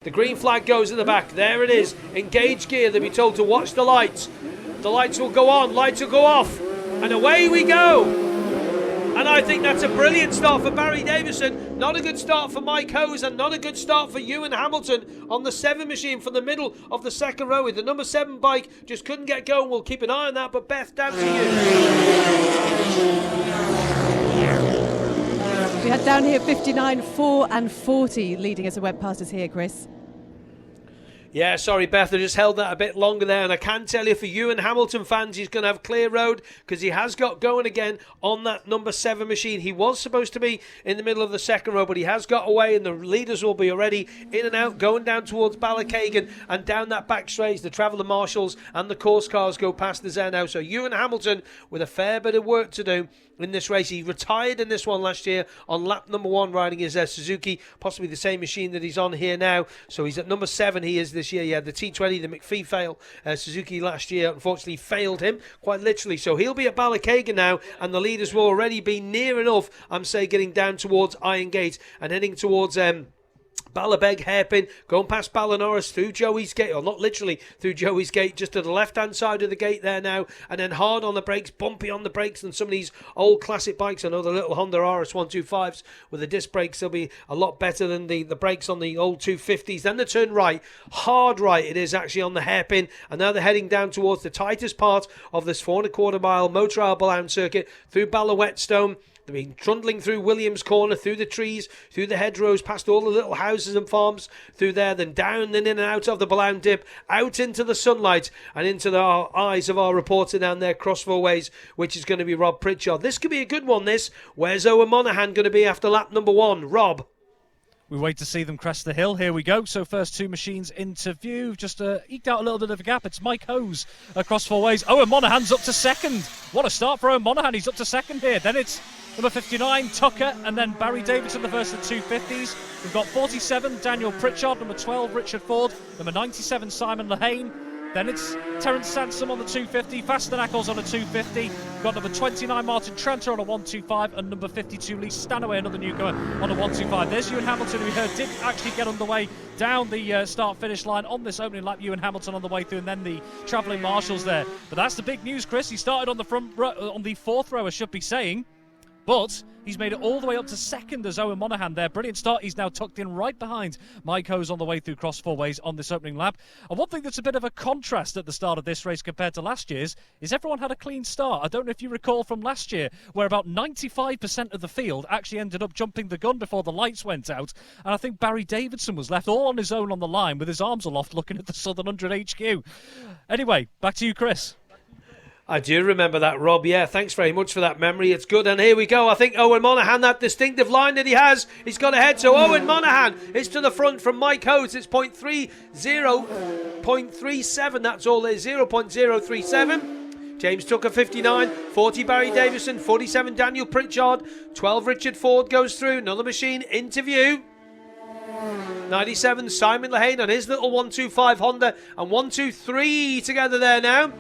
The green flag goes in the back. There it is. Engage gear. They'll be told to watch the lights. The lights will go on. Lights will go off. And away we go. And I think that's a brilliant start for Barry Davison. Not a good start for Mike Hose, and not a good start for Ewan Hamilton on the 7 machine from the middle of the second row. With the number 7 bike, just couldn't get going. We'll keep an eye on that. But Beth, down to you. We had down here 59, 4 and 40 leading as the web passes here, Chris. Yeah, sorry, Beth, I just held that a bit longer there, and I can tell you for Ewan Hamilton fans, he's going to have clear road because he has got going again on that number 7 machine. He was supposed to be in the middle of the second row, but he has got away, and the leaders will be already in and out, going down towards Ballachagan and down that back straight. The Traveller Marshals and the course cars go past the there now. So Ewan Hamilton with a fair bit of work to do in this race. He retired in this one last year on lap number 1 riding his Suzuki, possibly the same machine that he's on here now. So he's at number 7 he is this year. Yeah, the T20, the McPhee fail Suzuki last year unfortunately failed him quite literally. So he'll be at Ballachagan now, and the leaders will already be near enough, I'm saying, getting down towards Iron Gate and heading towards Ballabeg hairpin, going past Ballinorris through Joey's Gate, or not literally through Joey's Gate, just to the left-hand side of the gate there now, and then hard on the brakes, bumpy on the brakes, and some of these old classic bikes. I know the little Honda RS125s with the disc brakes, they'll be a lot better than the brakes on the old 250s. Then the turn right, hard right it is actually on the hairpin, and now they're heading down towards the tightest part of this 4.25 mile Motor Isle Billown circuit, through Ballawhetstone. They've been trundling through Williams Corner, through the trees, through the hedgerows, past all the little houses and farms through there, then down and in and out of the Billown dip, out into the sunlight and into the eyes of our reporter down there, cross 4 ways, which is going to be Rob Pritchard. This could be a good one, this. Where's Owen Monaghan going to be after lap number 1? Rob? We wait to see them crest the hill. Here we go. So first 2 machines into view. Just eked out a little bit of a gap. It's Mike Hose across 4 ways. Owen Monaghan's up to second. What a start for Owen Monaghan. He's up to second here. Then it's number 59, Tucker, and then Barry Davidson, the first of the 250s. We've got 47, Daniel Pritchard, number 12, Richard Ford, number 97, Simon Lehane. Then it's Terence Sansom on the 250, Vastenackles on a 250. We've got number 29, Martin Tranter on a 125, and number 52, Lee Stanaway, another newcomer, on a 125. There's Ewan Hamilton, who we heard did actually get underway down the start-finish line on this opening lap. Ewan Hamilton on the way through, and then the travelling marshals there. But that's the big news, Chris. He started on the front row, on the 4th row, I should be saying. But he's made it all the way up to second as Owen Monaghan there. Brilliant start. He's now tucked in right behind Mike Hose on the way through cross 4 ways on this opening lap. And one thing that's a bit of a contrast at the start of this race compared to last year's is everyone had a clean start. I don't know if you recall from last year where about 95% of the field actually ended up jumping the gun before the lights went out. And I think Barry Davidson was left all on his own on the line with his arms aloft looking at the Southern 100 HQ. Anyway, back to you, Chris. I do remember that, Rob. Yeah, thanks very much for that memory. It's good. And here we go. I think Owen Monaghan, that distinctive line that he has, he's got ahead. So Owen Monaghan is to the front from Mike Hose. It's 0.37. That's all it is. 0.037. James Tucker, 59. 40, Barry Davison. 47, Daniel Pritchard. 12, Richard Ford goes through. Another machine into view. 97, Simon Lehane on his little 125 Honda. And 123 together there now.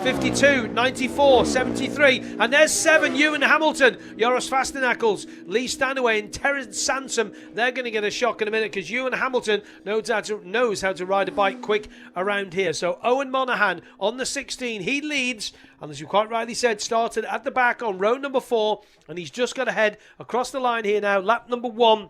52, 94, 73, and there's 7, Ewan Hamilton, Joris Vastenackles, Lee Stanaway and Terence Sansom. They're going to get a shock in a minute because Ewan Hamilton knows how to ride a bike quick around here. So Owen Monaghan on the 16, he leads, and as you quite rightly said, started at the back on row number 4, and he's just got to head across the line here now, lap number 1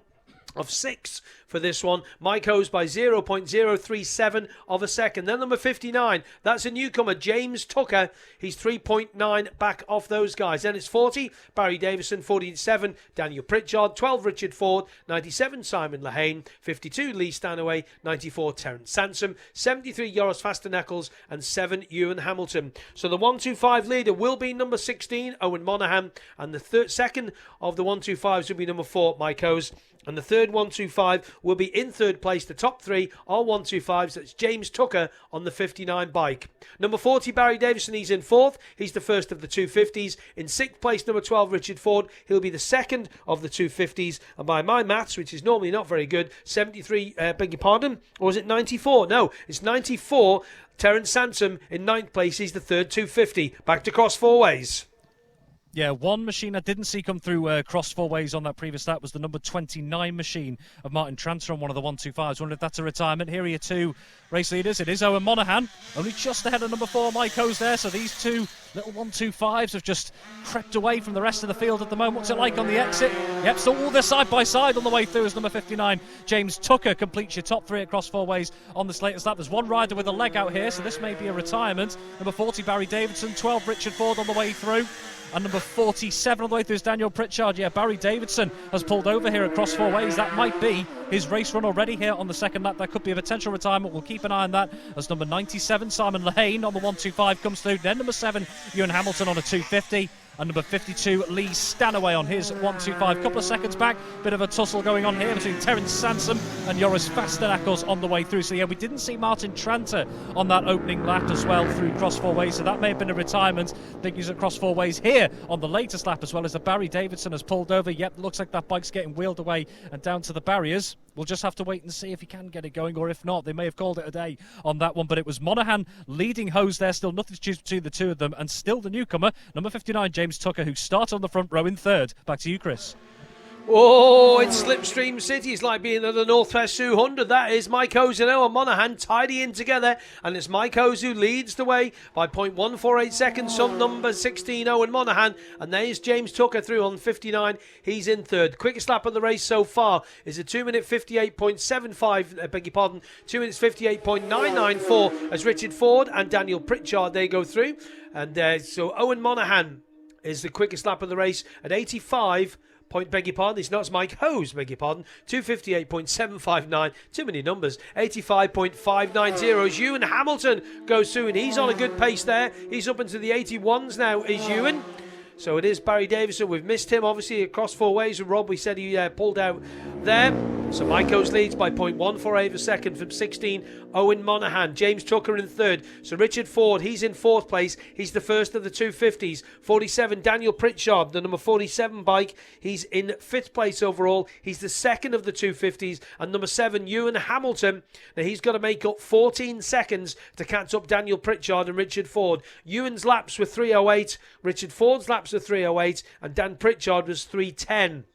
of 6 for this one. Mike Hose by 0.037 of a second. Then number 59, that's a newcomer, James Tucker. He's 3.9 back off those guys. Then it's 40, Barry Davison. 47, Daniel Pritchard. 12, Richard Ford. 97, Simon Lehane. 52, Lee Stanaway. 94, Terence Sansom. 73, Joris Vastenackles. And 7, Ewan Hamilton. So the 125 leader will be number 16, Owen Monaghan. And the second of the 125s will be number 4, Mike Hose. And the third 125 will be in third place. The top 3 are 125s. That's James Tucker on the 59 bike. Number 40, Barry Davison, he's in 4th. He's the first of the 250s. In 6th place, number 12, Richard Ford. He'll be the second of the 250s. And by my maths, which is normally not very good, 73, beg your pardon, or is it 94? No, it's 94. Terence Sansom in 9th place. He's the third 250. Back to cross 4 ways. Yeah, one machine I didn't see come through cross four ways on that previous lap was the number 29 machine of Martin Tranter on one of the 125s. Wonder if that's a retirement. Here are your two race leaders. It is Owen Monaghan, only just ahead of number 4, Mike Hose there. So these two little 125s have just crept away from the rest of the field at the moment. What's it like on the exit? Yep, so all they're side by side on the way through as number 59, James Tucker, completes your top 3 at cross four ways on this latest lap. There's one rider with a leg out here, so this may be a retirement. Number 40, Barry Davidson, 12, Richard Ford on the way through. And number 47 on the way through is Daniel Pritchard. Yeah, Barry Davidson has pulled over here across four ways. That might be his race run already here on the second lap. That could be a potential retirement. We'll keep an eye on that as number 97, Simon Lehane, on the 125 comes through. Then number 7, Ewan Hamilton on a 250. And number 52, Lee Stanaway on his 125. Couple of seconds back, bit of a tussle going on here between Terence Sansom and Joris Vasterakos on the way through. So yeah, we didn't see Martin Tranter on that opening lap as well through cross four ways, so that may have been a retirement. Big news at cross four ways here on the latest lap as well, as the Barry Davidson has pulled over. Yep, looks like that bike's getting wheeled away and down to the barriers. We'll just have to wait and see if he can get it going, or if not, they may have called it a day on that one. But it was Monaghan leading Hose there, still nothing to choose between the two of them, and still the newcomer, number 59, James Tucker, who started on the front row in third. Back to you, Chris. Oh, it's Slipstream City. It's like being at the Northwest 200. That is Mike Hose and Owen Monaghan tidying together. And it's Mike Hose who leads the way by 0.148 seconds from number 16, Owen Monaghan. And there's James Tucker through on 59. He's in third. Quickest lap of the race so far is a 2 minute 58.75, beg your pardon, 2 minutes 58.994 as Richard Ford and Daniel Pritchard, they go through. And so Owen Monaghan is the quickest lap of the race at 85. Beg your pardon, it's not, it's Mike Hose, beg your pardon, 258.759, too many numbers, 85.590 as Ewan Hamilton goes through, and he's on a good pace there. He's up into the 81s now, is Ewan. So it is Barry Davison. We've missed him, obviously, across four ways with Rob. We said he pulled out there. So Mike Hose leads by 0.148 of a second from 16, Owen Monaghan. James Tucker in third. So Richard Ford, he's in fourth place. He's the first of the 250s. 47, Daniel Pritchard, the number 47 bike. He's in fifth place overall. He's the second of the 250s. And number 7, Ewan Hamilton. Now he's got to make up 14 seconds to catch up Daniel Pritchard and Richard Ford. Ewan's laps were 3:08. Richard Ford's laps were 3:08. And Dan Pritchard was 3:10.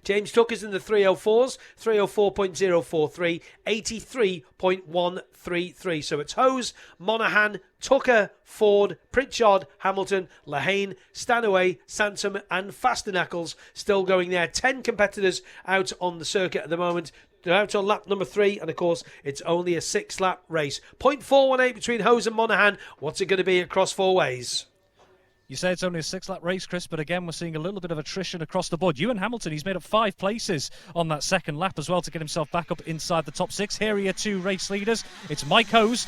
James Tucker's in the 304s, 304.043, 83.133. So it's Hose, Monaghan, Tucker, Ford, Pritchard, Hamilton, Lehane, Stanaway, Sansom and Fastenackles still going there. 10 competitors out on the circuit at the moment. They're out on lap number 3, and of course it's only a 6-lap race. 0.418 between Hose and Monaghan. What's it going to be across four ways? You say it's only a 6-lap race, Chris, but again, we're seeing a little bit of attrition across the board. Ewan Hamilton, he's made up 5 places on that second lap as well to get himself back up inside the top 6. Here are your 2 race leaders. It's Mike Hose,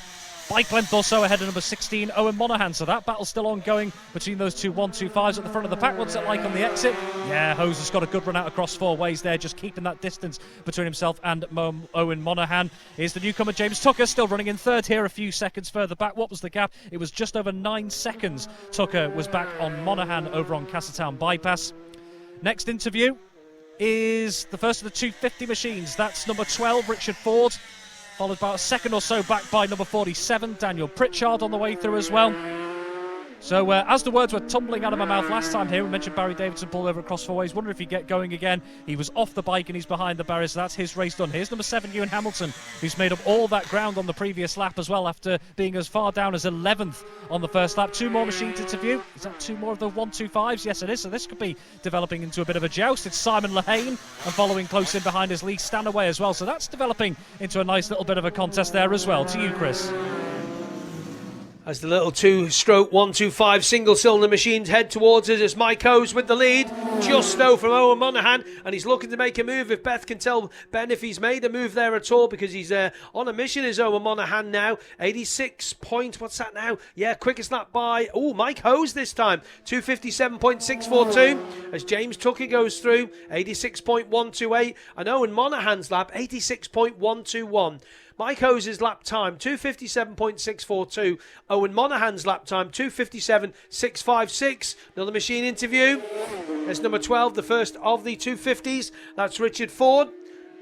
bike length or so ahead of number 16, Owen Monaghan. So that battle's still ongoing between those two 125s at the front of the pack. What's it like on the exit? Yeah, Hose has got a good run out across four ways there, just keeping that distance between himself and Owen Monaghan. Here's the newcomer, James Tucker, still running in third here, a few seconds further back. What was the gap? It was just over 9 seconds. Tucker was back on Monaghan over on Castletown Bypass. Next interview is the first of the 250 machines. That's number 12, Richard Ford, followed about a second or so back by number 47, Daniel Pritchard on the way through as well. So as the words were tumbling out of my mouth last time here, we mentioned Barry Davidson pulled over across four ways. Wonder if he'd get going again. He was off the bike and he's behind the barriers, so that's his race done. Here's number 7, Ewan Hamilton, who's made up all that ground on the previous lap as well after being as far down as 11th on the first lap. 2 more machines to view. Is that 2 more of the 125s? Yes, it is. So this could be developing into a bit of a joust. It's Simon Lehane, and following close in behind is Lee Stanaway as well. So that's developing into a nice little bit of a contest there as well. To you, Chris. As the little 2-stroke 125 single-cylinder machines head towards us, as Mike Hose with the lead, just though from Owen Monaghan, and he's looking to make a move. If Beth can tell Ben if he's made a move there at all, because he's on a mission, is Owen Monaghan now. 86 point, what's that now? Yeah, quickest lap by, Mike Hose this time. 257.642 as James Tucker goes through. 86.128, and Owen Monaghan's lap, 86.121. Mike Hose's lap time, 257.642. Owen Monaghan's lap time, 257.656. Another machine interview. There's number 12, the first of the 250s. That's Richard Ford.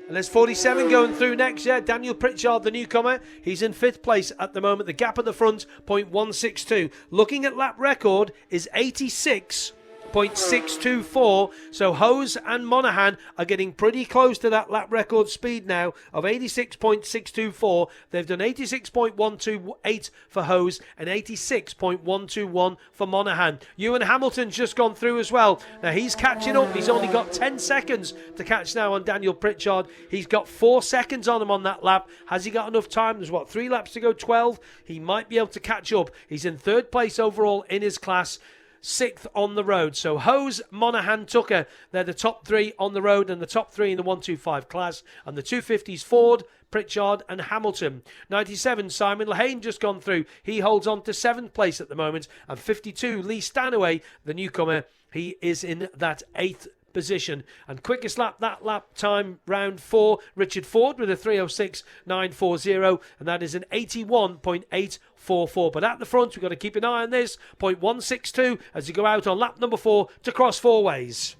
And there's 47 going through next. Yeah, Daniel Pritchard, the newcomer. He's in 5th place at the moment. The gap at the front, 0.162. Looking at lap record is 86. 86.624. So Hose and Monaghan are getting pretty close to that lap record speed now of 86.624. They've done 86.128 for Hose and 86.121 for Monaghan. Ewan Hamilton's just gone through as well. Now he's catching up. He's only got 10 seconds to catch now on Daniel Pritchard. He's got 4 seconds on him on that lap. Has he got enough time? There's 3 laps to go, 12. He might be able to catch up. He's in 3rd place overall in his class. 6th on the road. So Hose, Monaghan, Tucker, they're the top 3 on the road and the top 3 in the 125 class. And the 250s, Ford, Pritchard and Hamilton. 97, Simon Lehane just gone through. He holds on to 7th place at the moment. And 52, Lee Stanaway, the newcomer, he is in that 8th position. And quickest lap, that lap time, round 4, Richard Ford with a 3:06.940, and that is an 81.844. But at the front, we've got to keep an eye on this, 0.162 as you go out on lap number 4 to cross 4 ways.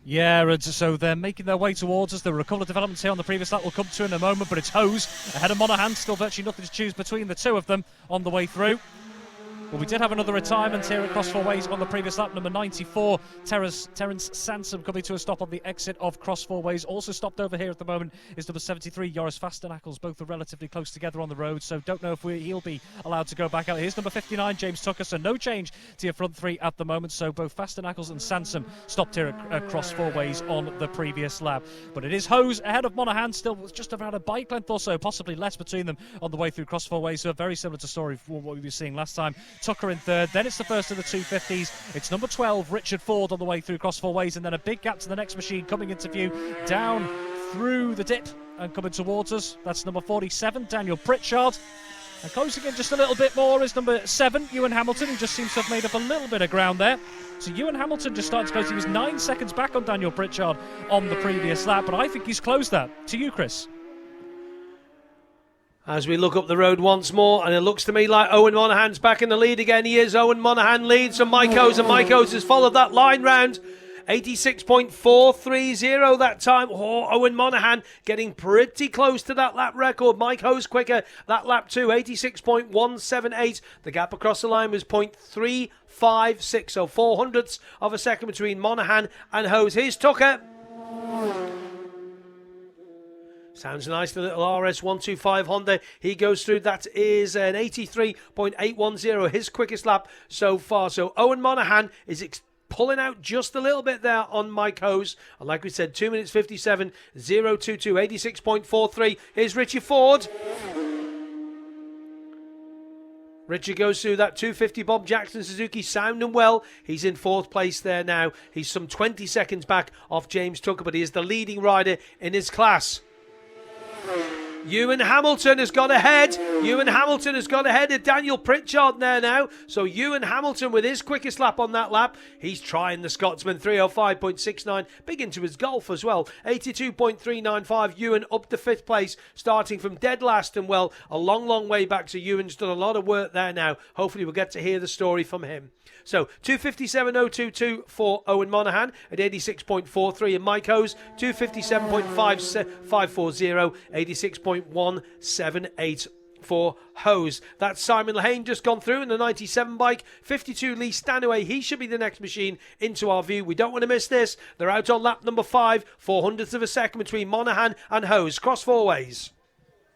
Yeah, and so they're making their way towards us. There were a couple of developments here on the previous lap we'll come to in a moment, but it's Hose ahead of Monaghan. Still virtually nothing to choose between the two of them on the way through. Well, we did have another retirement here across 4 ways on the previous lap. Number 94, Terence Sansom coming to a stop on the exit of cross 4 ways. Also stopped over here at the moment is number 73, Joris Vastenackels. Both are relatively close together on the road, so don't know if he'll be allowed to go back out. Here's number 59, James Tucker, so no change to your front 3 at the moment. So both Vastenackels and Sansom stopped here across 4 ways on the previous lap. But it is Hose ahead of Monaghan, still just around a bike length or so, possibly less between them on the way through cross 4 ways. So very similar to story for what we were seeing last time. Tucker in 3rd, then it's the first of the 250s. It's number 12, Richard Ford, on the way through cross 4 ways, and then a big gap to the next machine coming into view down through the dip and coming towards us. That's number 47, Daniel Pritchard. And closing in just a little bit more is number 7, Ewan Hamilton, who just seems to have made up a little bit of ground there. So Ewan Hamilton just started to close. He was 9 seconds back on Daniel Pritchard on the previous lap, but I think he's closed that. To you, Chris. As we look up the road once more, and it looks to me like Owen Monaghan's back in the lead again. He is. Owen Monaghan leads from Mike Hose, and Mike Hose has followed that line round. 86.430 that time. Oh, Owen Monaghan getting pretty close to that lap record. Mike Hose quicker that lap too. 86.178. The gap across the line was 0.356, so 0.04 of a second between Monaghan and Hose. Here's Tucker. Sounds nice, the little RS125 Honda. He goes through. That is an 83.810, his quickest lap so far. So Owen Monaghan is pulling out just a little bit there on Mike Hose. And like we said, 2 minutes 57.022, 86.43. Here's Richie Ford. Richard goes through that 250 Bob Jackson Suzuki, sounding well. He's in 4th place there now. He's some 20 seconds back off James Tucker, but he is the leading rider in his class. Ewan Hamilton has gone ahead. Ewan Hamilton has gone ahead of Daniel Pritchard there now. So Ewan Hamilton with his quickest lap on that lap. He's trying the Scotsman, 3:05.69. Big into his golf as well. 82.395. Ewan up to 5th place, starting from dead last, and well, a long way back. So Ewan's done a lot of work there now. Hopefully we'll get to hear the story from him. So 257.022 for Owen Monaghan at 86.43, and Mike Hose 257.540, 86.178 for Hose. That's Simon Lehane just gone through in the 97 bike. 52, Lee Stanaway. He should be the next machine into our view. We don't want to miss this. They're out on lap number 5, 0.04 of a second between Monaghan and Hose. Cross 4 ways.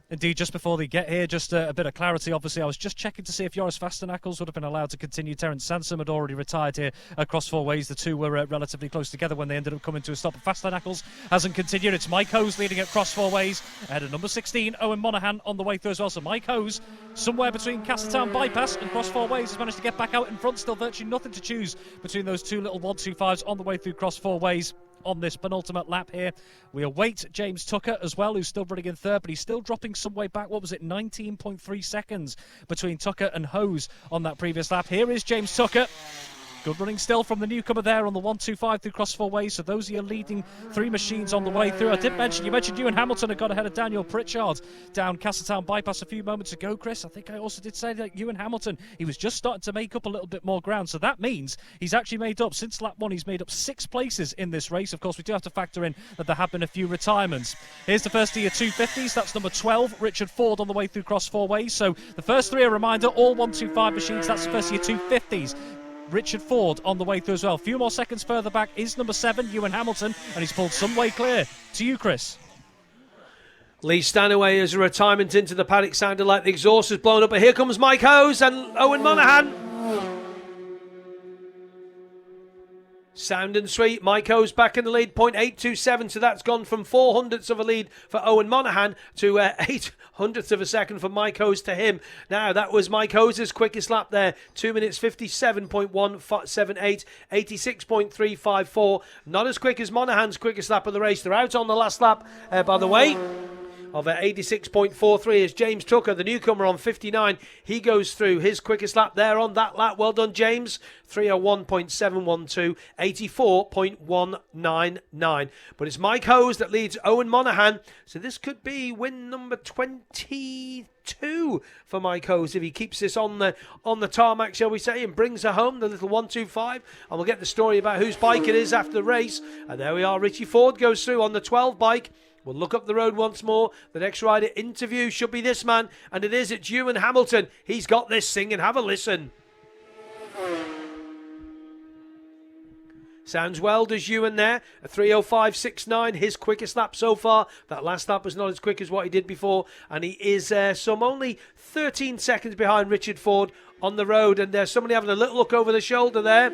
Indeed, just before they get here, just a bit of clarity. Obviously, I was just checking to see if Joris Vastenackels would have been allowed to continue. Terence Sansom had already retired here across 4 ways. The two were relatively close together when they ended up coming to a stop. But Vastenackels hasn't continued. It's Mike Hose leading at cross 4 ways ahead of number 16, Owen Monaghan, on the way through as well. So Mike Hose, somewhere between Castletown Bypass and cross 4 ways, has managed to get back out in front. Still virtually nothing to choose between those two little 125s on the way through cross 4 ways. On this penultimate lap here, we await James Tucker as well, who's still running in 3rd, but he's still dropping some way back. What was it, 19.3 seconds between Tucker and Hose on that previous lap. Here is James Tucker. Good running still from the newcomer there on the 125 through cross 4 ways. So those are your leading 3 machines on the way through. I did mention, you mentioned Ewan Hamilton had got ahead of Daniel Pritchard down Castletown Bypass a few moments ago, Chris. I think I also did say that Ewan Hamilton, he was just starting to make up a little bit more ground. So that means he's actually made up, since lap 1, he's made up 6 places in this race. Of course, we do have to factor in that there have been a few retirements. Here's the first of your 250s. That's number 12, Richard Ford, on the way through cross 4 ways. So the first 3, a reminder, all 125 machines. That's the first of your 250s. Richard Ford on the way through as well. A few more seconds further back is number 7, Ewan Hamilton, and he's pulled some way clear. To you, Chris. Lee Stanaway as a retirement into the paddock, sounded like the exhaust has blown up, but here comes Mike Hose and Owen Monaghan. Sound and sweet. Mike Hose back in the lead, 0.827, so that's gone from 400ths of a lead for Owen Monaghan to 800ths of a second for Mike Hose to him. Now, that was Mike Hose's quickest lap there, 2 minutes 57.178, 86.354. Not as quick as Monaghan's quickest lap of the race. They're out on the last lap, by the way, of 86.43 as James Tucker, the newcomer on 59, he goes through his quickest lap there on that lap. Well done, James. 301.712, 84.199. But it's Mike Hose that leads Owen Monaghan. So this could be win number 22 for Mike Hose if he keeps this on the tarmac, shall we say, and brings her home, the little 125. And we'll get the story about whose bike it is after the race. And there we are. Richie Ford goes through on the 12 bike. We'll look up the road once more. The next rider interview should be this man, and it is. It's Ewan Hamilton. He's got this singing. Have a listen. Sounds well, does Ewan there. A 3:05.69, his quickest lap so far. That last lap was not as quick as what he did before, and he is some only 13 seconds behind Richard Ford on the road, and there's somebody having a little look over the shoulder there.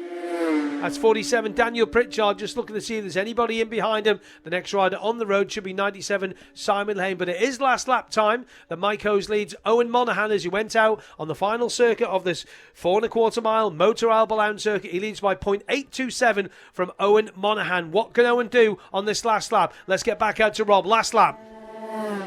That's 47, Daniel Pritchard, just looking to see if there's anybody in behind him. The next rider on the road should be 97, Simon Lane. But it is last lap time that Mike Hose leads Owen Monaghan as he went out on the final circuit of this 4.25 mile Motor Isle Billown circuit. He leads by 0.827 from Owen Monaghan. What can Owen do on this last lap? Let's get back out to Rob. Last lap.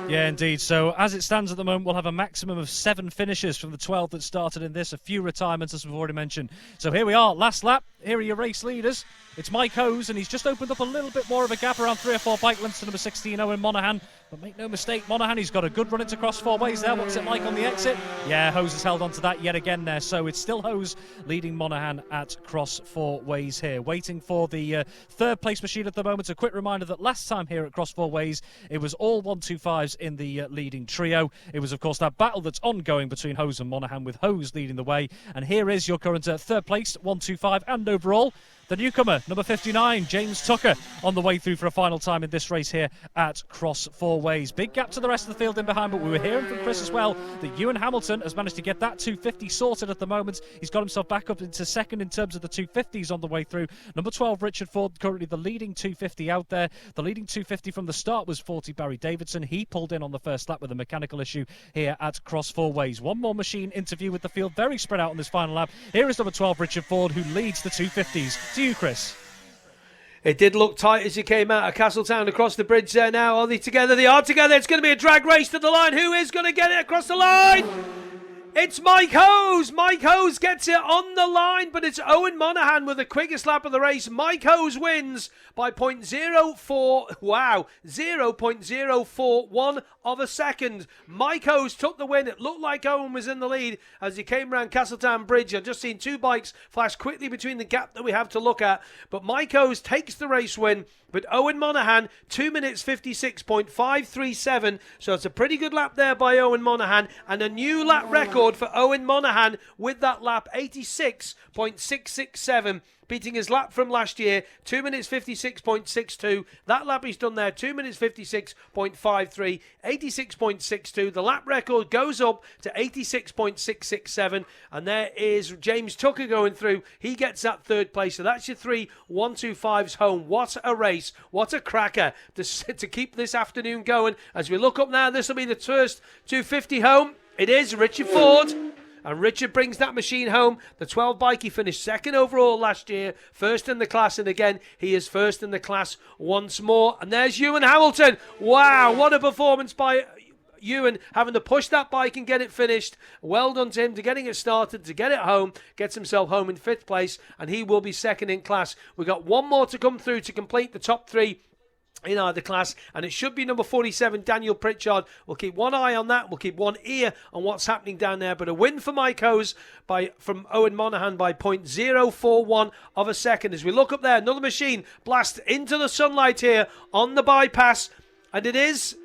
Yeah, indeed. So as it stands at the moment, we'll have a maximum of 7 finishes from the 12 that started in this. A few retirements, as we've already mentioned. So here we are, last lap. Here are your race leaders. It's Mike Hose, and he's just opened up a little bit more of a gap, around 3 or 4 bike lengths to number 16, Owen Monaghan. But make no mistake, Monaghan, he's got a good run into cross 4 ways there. What's it like on the exit? Yeah, Hose has held on to that yet again there. So it's still Hose leading Monaghan at cross 4 ways here. Waiting for the third place machine at the moment. A quick reminder that last time here at cross 4 ways, it was all 125s in the leading trio. It was, of course, that battle that's ongoing between Hose and Monaghan, with Hose leading the way. And here is your current third place, 125, and overall, the newcomer, number 59, James Tucker, on the way through for a final time in this race here at cross 4 ways. Big gap to the rest of the field in behind, but we were hearing from Chris as well that Ewan Hamilton has managed to get that 250 sorted at the moment. He's got himself back up into second in terms of the 250s on the way through. Number 12, Richard Ford, currently the leading 250 out there. The leading 250 from the start was 40, Barry Davidson. He pulled in on the first lap with a mechanical issue here at cross 4 ways. One more machine interview with the field, very spread out on this final lap. Here is number 12, Richard Ford, who leads the 250s. To you, Chris. It did look tight as he came out of Castletown across the bridge there now. Are they together? They are together. It's going to be a drag race to the line. Who is going to get it across the line? It's Mike Hose. Mike Hose gets it on the line, but it's Owen Monaghan with the quickest lap of the race. Mike Hose wins by 0.041 of a second. Mike Hose took the win. It looked like Owen was in the lead as he came around Castletown Bridge. I've just seen 2 bikes flash quickly between the gap that we have to look at. But Mike Hose takes the race win. But Owen Monaghan, 2 minutes 56.537. So it's a pretty good lap there by Owen Monaghan. And a new lap record for Owen Monaghan with that lap, 86.667. Beating his lap from last year, 2 minutes 56.62. That lap he's done there, 2 minutes 56.53, 86.62. The lap record goes up to 86.667. And there is James Tucker going through. He gets that third place. So that's your 3 125s home. What a race. What a cracker to keep this afternoon going. As we look up now, this will be the first 250 home. It is Richard Ford. And Richard brings that machine home. The 12 bike, he finished second overall last year, first in the class, and again, he is first in the class once more. And there's Ewan Hamilton. Wow, what a performance by Ewan, having to push that bike and get it finished. Well done to him to getting it started, to get it home, gets himself home in 5th place, and he will be second in class. We've got one more to come through to complete the top 3 in either class, and it should be number 47, Daniel Pritchard. We'll keep one eye on that. We'll keep one ear on what's happening down there. But a win for Mike Hose from Owen Monaghan by 0.041 of a second. As we look up there, another machine blast into the sunlight here on the bypass, and it is,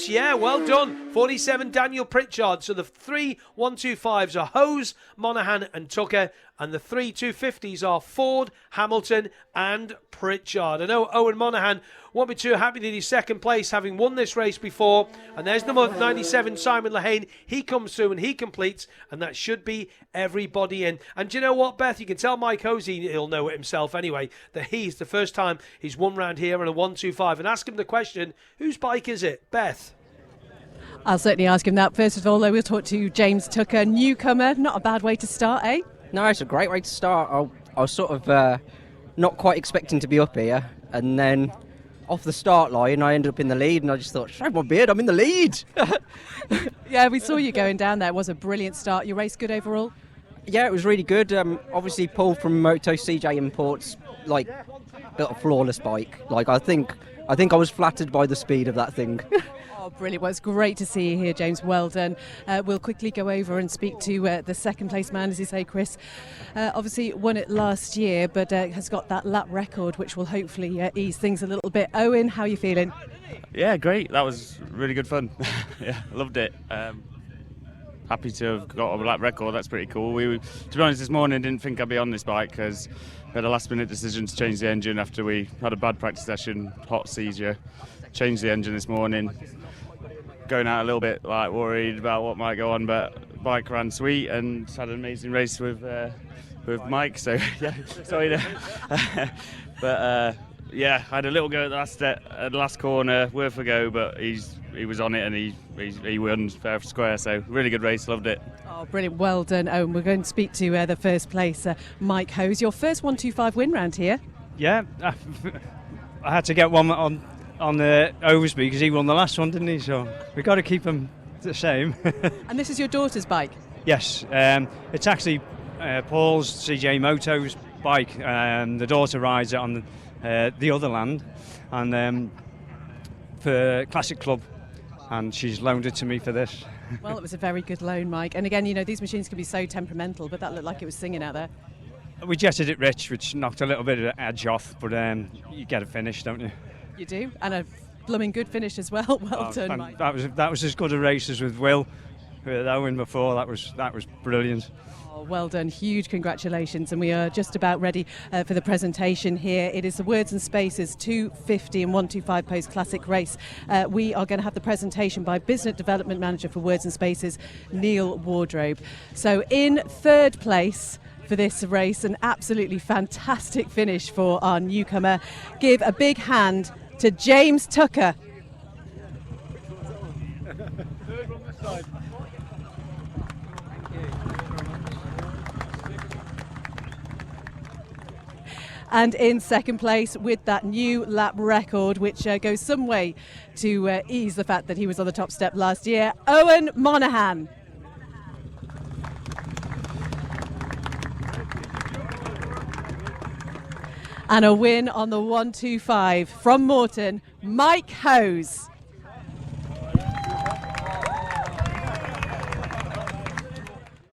yeah, well done. 47, Daniel Pritchard. So the 3 125s are Hose, Monaghan and Tucker. And the 3 250s are Ford, Hamilton and Pritchard. I know Owen Monaghan won't be too happy that he's second place, having won this race before. And there's number 97, Simon Lehane. He comes through and he completes, and that should be everybody in. And do you know what, Beth? You can tell Mike Hosey, he'll know it himself anyway, that he's the first time he's won round here in a 1-2-5. And ask him the question, whose bike is it? Beth? I'll certainly ask him that. First of all, though, we'll talk to James Tucker, newcomer. Not a bad way to start, eh? No, it's a great way to start. I was sort of not quite expecting to be up here, and then off the start line I ended up in the lead, and I just thought, shave my beard, I'm in the lead. Yeah, we saw you going down there. It was a brilliant start. Your race good overall? Yeah, it was really good. Obviously Paul from Moto CJ Imports built a flawless bike. I think I was flattered by the speed of that thing. Oh, brilliant. Well, it's great to see you here, James. Well done. We'll quickly go over and speak to the second place man, as you say, Chris. Obviously won it last year, but has got that lap record, which will hopefully ease things a little bit. Owen, how are you feeling? Yeah, great. That was really good fun. Yeah, loved it. Happy to have got a lap record. That's pretty cool. To be honest, this morning didn't think I'd be on this bike because we had a last-minute decision to change the engine after we had a bad practice session, hot seizure. Changed the engine this morning. Going out a little bit worried about what might go on, but bike ran sweet and had an amazing race with Mike. So yeah, sorry. But yeah, I had a little go at the last corner, worth a go, but he was on it and he won fair and square. So really good race, loved it. Oh, brilliant. Well done, Owen. We're going to speak to the first place, Mike Hose. Your first 1-2-5 win round here. Yeah, I had to get one on the Oversby because he won the last one, didn't he? So we've got to keep him the same. And this is your daughter's bike? Yes, it's actually Paul's CJ Moto's bike. The daughter rides it on the other land, and for Classic Club, and she's loaned it to me for this. Well, it was a very good loan, Mike. And again, these machines can be so temperamental, but that looked like it was singing out there. We jetted it rich, which knocked a little bit of the edge off, but you get it finished, don't you? You do, and a blooming good finish as well. Well done, Mike. That was as good a race as with Will, with Owen before. That was brilliant. Oh, well done, huge congratulations, and we are just about ready for the presentation here. It is the Words and Spaces 250 and 125 post classic race. We are going to have the presentation by Business Development Manager for Words and Spaces, Neil Wardrobe. So in third place for this race, an absolutely fantastic finish for our newcomer. Give a big hand to James Tucker. And in second place with that new lap record, which goes some way to ease the fact that he was on the top step last year, Owen Monaghan. And a win on the 125 from Morton, Mike Hose.